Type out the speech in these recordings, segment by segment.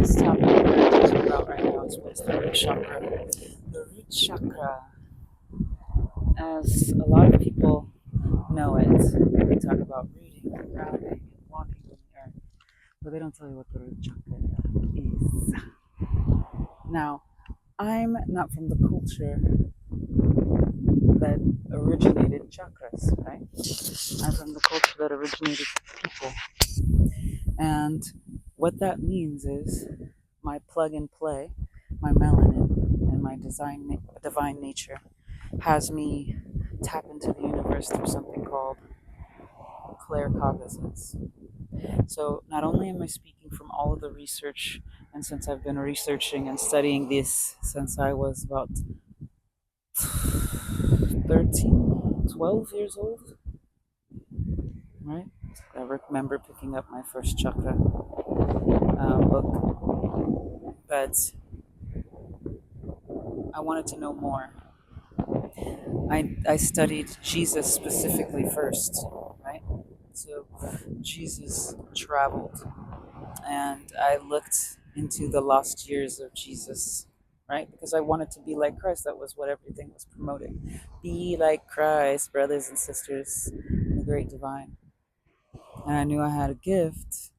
this topic we're going to talk about right now is what is the root chakra. The root chakra, as a lot of people know it, they talk about rooting and grounding and walking on the earth, but they don't tell you what the root chakra is. Now, I'm not from the culture that originated chakras, right? I'm from the culture that originated people. And what that means is my plug and play, my melanin, and my divine nature has me tap into the universe through something called claircognizance. So not only am I speaking from all of the research, and since I've been researching and studying this since I was about 13, 12 years old, right? I remember picking up my first chakra book, but I wanted to know more. I studied Jesus specifically first, right? So Jesus traveled, and I looked into the lost years of Jesus, right? Because I wanted to be like Christ. That was what everything was promoting. Be like Christ, brothers and sisters, in the great divine. And I knew I had a gift,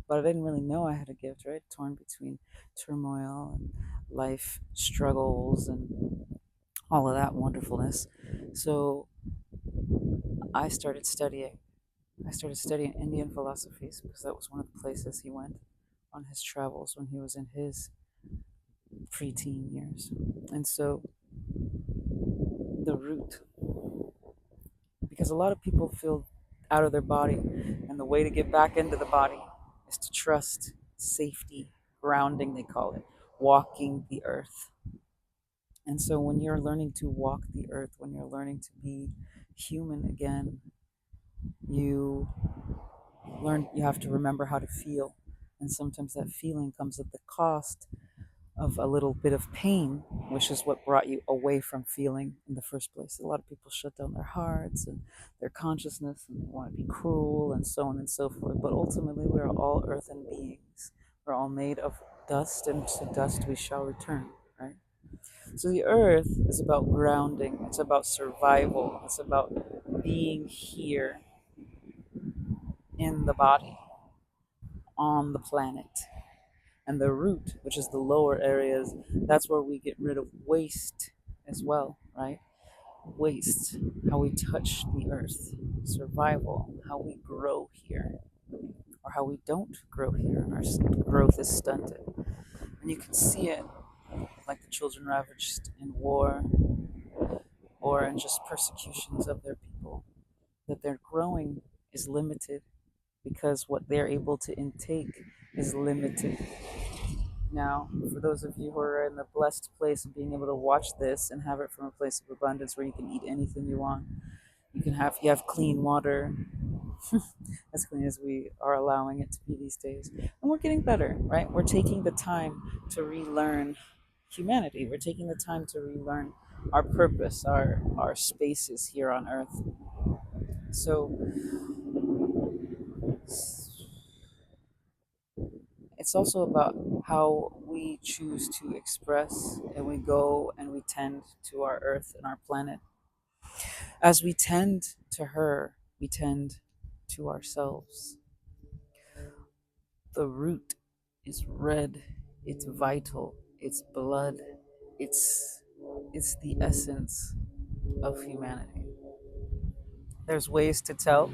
but I didn't really know I had a gift, right? Torn between turmoil and life struggles and all of that wonderfulness. So I started studying. I started studying Indian philosophies because that was one of the places he went on his travels when he was in his preteen years. And so the root, because a lot of people feel out of their body, and the way to get back into the body is to trust safety, grounding, they call it, walking the earth. And so when you're learning to walk the earth, when you're learning to be human again, you you have to remember how to feel. And sometimes that feeling comes at the cost of a little bit of pain, which is what brought you away from feeling in the first place. A lot of people shut down their hearts and their consciousness, and they want to be cruel and so on and so forth. But ultimately, we are all earthen beings. We're all made of dust, and to dust we shall return, right? So the earth is about grounding, it's about survival, it's about being here in the body, on the planet. And the root, which is the lower areas, that's where we get rid of waste as well, right? Waste, how we touch the earth, survival, how we grow here, or how we don't grow here, and our growth is stunted. And you can see it like the children ravaged in war or in just persecutions of their people, that their growing is limited because what they're able to intake is limited. Now, for those of you who are in the blessed place of being able to watch this and have it from a place of abundance where you can eat anything you want, you have clean water, as clean as we are allowing it to be these days. And we're getting better, right? We're taking the time to relearn humanity. We're taking the time to relearn our purpose, our spaces here on earth. So it's also about how we choose to express, and we go and we tend to our earth and our planet. As we tend to her, we tend to ourselves. The root is red, it's vital, it's blood, it's it's the essence of humanity. There's ways to tell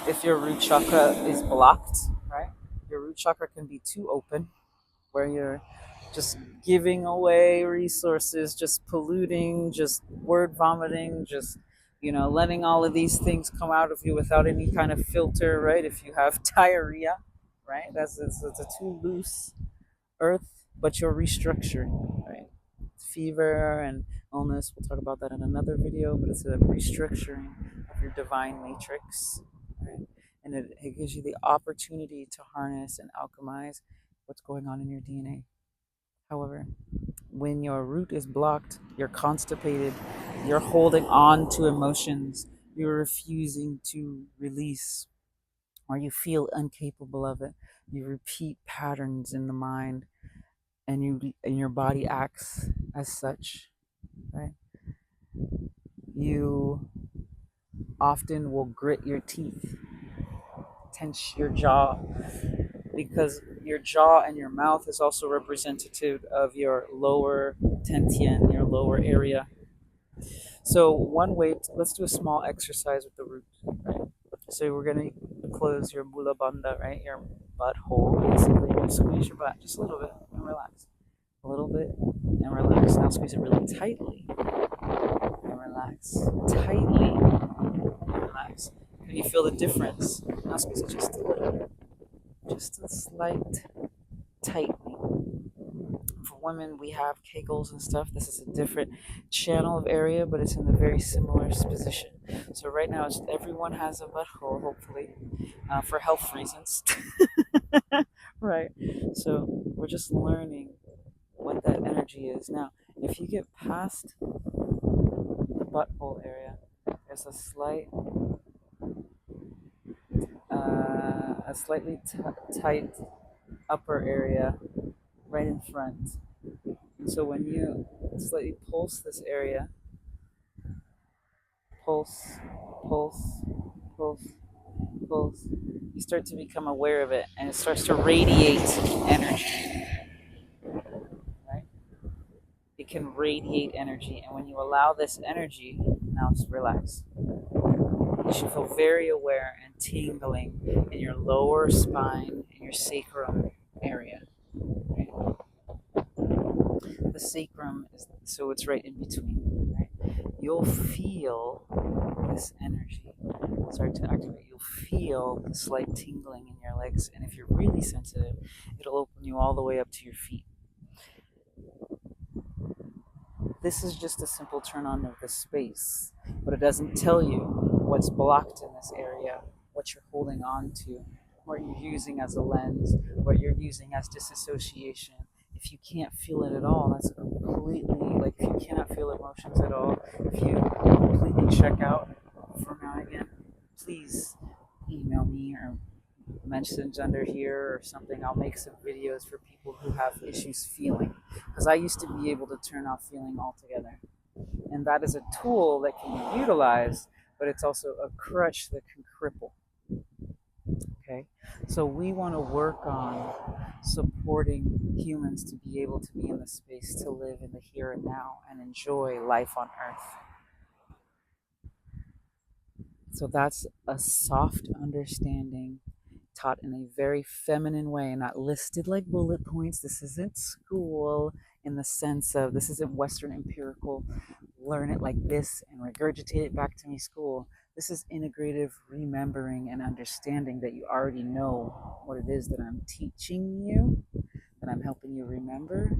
if your root chakra is blocked, right? Your root chakra can be too open, where you're just giving away resources, just polluting, just word vomiting, just letting all of these things come out of you without any kind of filter, right? If you have diarrhea, right, it's a too loose earth, but you're restructuring, right? Fever and illness, we'll talk about that in another video, but it's a restructuring of your divine matrix, right? And it gives you the opportunity to harness and alchemize what's going on in your DNA. However, when your root is blocked, you're constipated, you're holding on to emotions, you're refusing to release, or you feel incapable of it. You repeat patterns in the mind, and your body acts as such, right? You often will grit your teeth, tense your jaw, because your jaw and your mouth is also representative of your lower tentian, your lower area. So one way, let's do a small exercise with the root, right? So we're gonna close your mula bandha, right? Your butthole, basically. You're gonna squeeze your butt just a little bit and relax. A little bit and relax. Now squeeze it really tightly and relax. Tightly and relax. Can you feel the difference? Now squeeze it just a little bit. Just a slight tightening. For women, we have kegels and stuff. This is a different channel of area, but it's in a very similar position. So right now, everyone has a butthole, hopefully, for health reasons. Right. So we're just learning what that energy is. Now, if you get past the butthole area, there's a slightly tight upper area right in front. And so when you slightly pulse this area, pulse, pulse, pulse, pulse, you start to become aware of it, and it starts to radiate energy, right? It can radiate energy, and when you allow this energy, now just relax. You should feel very aware and tingling in your lower spine, in your sacrum area. Right? The sacrum is, so it's right in between. Right? You'll feel this energy start to activate. You'll feel the slight tingling in your legs, and if you're really sensitive, it'll open you all the way up to your feet. This is just a simple turn on of the space, but it doesn't tell you what's blocked in this area, what you're holding on to, what you're using as a lens, what you're using as disassociation. If you can't feel it at all, that's completely, like if you cannot feel emotions at all, if you completely check out from now again, please email me or message under here or something. I'll make some videos for people who have issues feeling, because I used to be able to turn off feeling altogether, and that is a tool that can be utilized, but it's also a crutch that can cripple. Okay, so we want to work on supporting humans to be able to be in the space to live in the here and now and enjoy life on earth. So that's a soft understanding taught in a very feminine way, not listed like bullet points. This isn't school in the sense of, this isn't Western empirical, learn it like this and regurgitate it back to me school. This is integrative remembering and understanding that you already know what it is that I'm teaching you, that I'm helping you remember.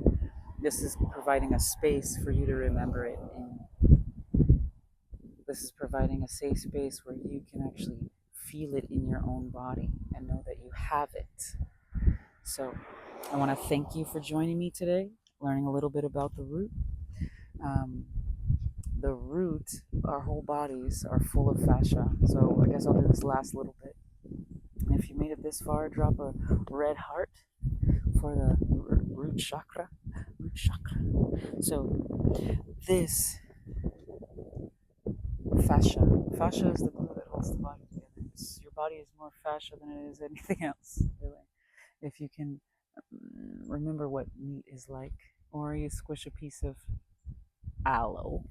This is providing a space for you to remember it in. This is providing a safe space where you can actually feel it in your own body and know that you have it. So I want to thank you for joining me today, learning a little bit about the root. The root, our whole bodies are full of fascia. So I guess I'll do this last little bit. And if you made it this far, drop a red heart for the root chakra. Root chakra. So this fascia. Fascia is the glue that holds the body together. Your body is more fascia than it is anything else, really. If you can remember what meat is like, or you squish a piece of aloe,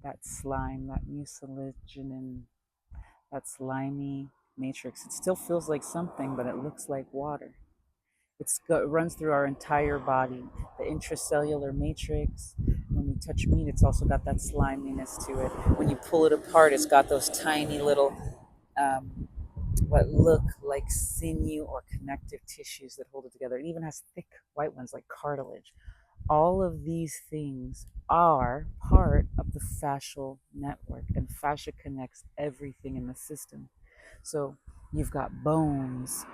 that slime, that mucilagin, that slimy matrix. It still feels like something, but it looks like water. It runs through our entire body. The intracellular matrix. When you touch meat, it's also got that sliminess to it. When you pull it apart, it's got those tiny little, what look like sinew or connective tissues that hold it together. It even has thick white ones like cartilage. All of these things are part of the fascial network, and fascia connects everything in the system. So you've got bones,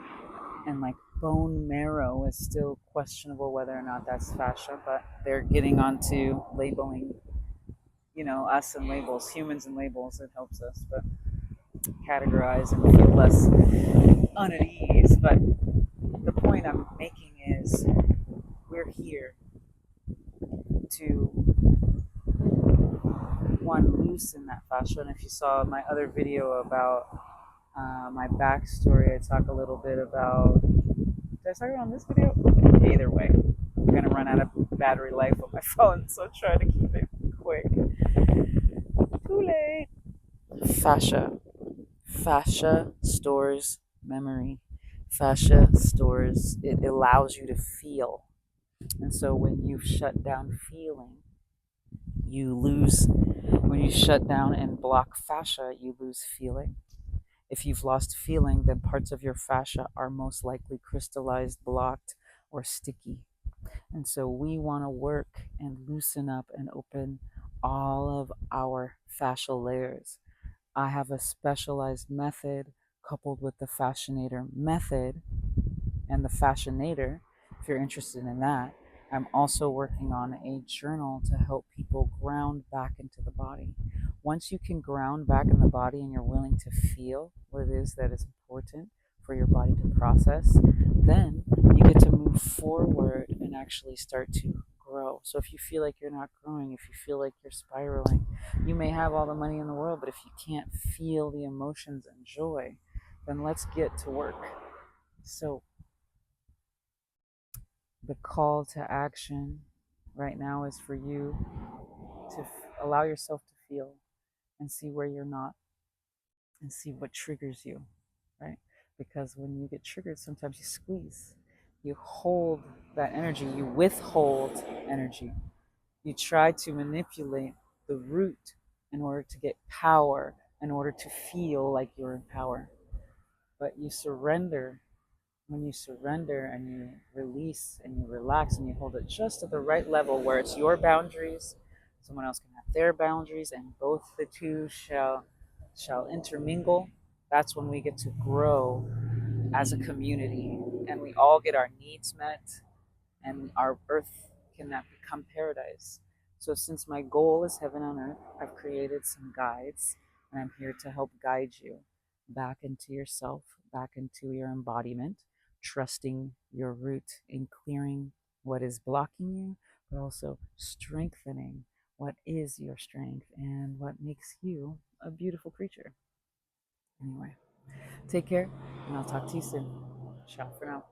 and like bone marrow is still questionable whether or not that's fascia, but they're getting onto labeling, us and labels, humans and labels. It helps us, but categorize and feel less unease. But the point I'm making is we're here to one loosen that fascia. And if you saw my other video about my backstory, I talk a little bit about. Did I talk about on this video? Either way, I'm gonna run out of battery life on my phone, so try to keep it quick. Too late. Fascia. Fascia stores memory. Fascia stores, it allows you to feel. And so when you shut down feeling, you lose. When you shut down and block fascia, you lose feeling. If you've lost feeling, then parts of your fascia are most likely crystallized, blocked, or sticky. And so we want to work and loosen up and open all of our fascial layers. I have a specialized method coupled with the fascinator method and the fascinator. If you're interested in that, I'm also working on a journal to help people ground back into the body. Once you can ground back in the body and you're willing to feel what it is that is important for your body to process, then you get to move forward and actually start to grow. So if you feel like you're not growing, if you feel like you're spiraling, you may have all the money in the world, but if you can't feel the emotions and joy, then let's get to work. So the call to action right now is for you to allow yourself to feel and see where you're not and see what triggers you, right? Because when you get triggered, sometimes you squeeze, you hold that energy, you withhold energy, you try to manipulate the root in order to get power, in order to feel like you're in power. But you surrender. When you surrender and you release and you relax and you hold it just at the right level where it's your boundaries, someone else can have their boundaries, and both the two shall intermingle. That's when we get to grow as a community and we all get our needs met and our earth can become paradise. So since my goal is heaven on earth, I've created some guides and I'm here to help guide you back into yourself, back into your embodiment, trusting your root in clearing what is blocking you, but also strengthening what is your strength and what makes you a beautiful creature. Anyway, take care and I'll talk to you soon. Ciao for now.